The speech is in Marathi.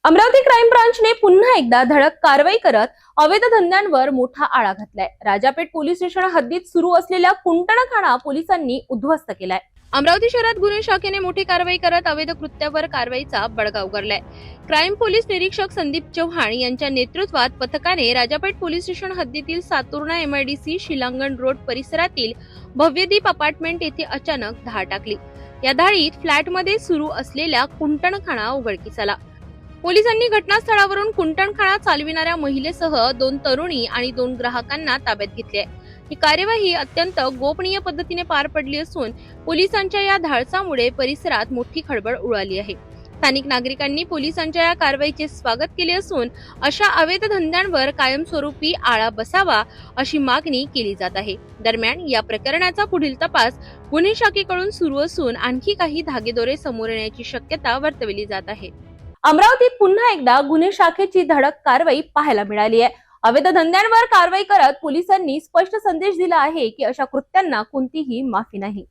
अमरावती क्राईम ब्रांचने पुन्हा एकदा धडक कारवाई करत अवैध धंद्यांवर मोठा आळा घातलाय। राजापेठ पोलीस स्टेशन हद्दीत सुरू असलेल्या कुंटणखाना पोलिसांनी उद्ध्वस्त केलाय। अमरावती शहरात गुन्हे शाखेने मोठी कारवाई करत अवैध कृत्यावर कारवाईचा बडगा उगारलाय। क्राईम पोलीस निरीक्षक संदीप चव्हाण यांच्या नेतृत्वात पथकाने राजापेठ पोलीस स्टेशन हद्दीतील सातुर्णा MIDC शिलांगण रोड परिसरातील भव्यदीप अपार्टमेंट येथे अचानक धाड टाकली। या धाडीत फ्लॅटमध्ये सुरू असलेल्या कुंटणखाना उघडकीस आला। पोलिसांनी घटनास्थळावरून कुंटणखाना चालविणाऱ्या महिलेसह 2 तरुणी आणि 2 ग्राहकांना ताब्यात घेतले आहे। ही कार्यवाही अत्यंत गोपनीय पद्धतीने पार पडली असून पोलिसांच्या या धाडसामुळे परिसरात मोठी खळबळ उडाली आहे। स्थानिक नागरिकांनी पोलिसांच्या या कारवाईचे स्वागत केले असून अशा अवैध धंद्यांवर कायमस्वरूपी आळा बसावा अशी मागणी केली जात आहे। दरम्यान या प्रकरणाचा पुढील तपास गुन्हे शाखेकडून सुरू असून आणखी काही धागेदोरे समोर येण्याची शक्यता वर्तवली जात आहे। अमरावतीत पुन्हा एकदा गुन्हे शाखेची धडक कारवाई पाहायला मिळाली आहे। अवैध धंद्यांवर कारवाई करत पोलिसांनी स्पष्ट संदेश दिला आहे की अशा कृत्यांना कोणतीही माफी नाही।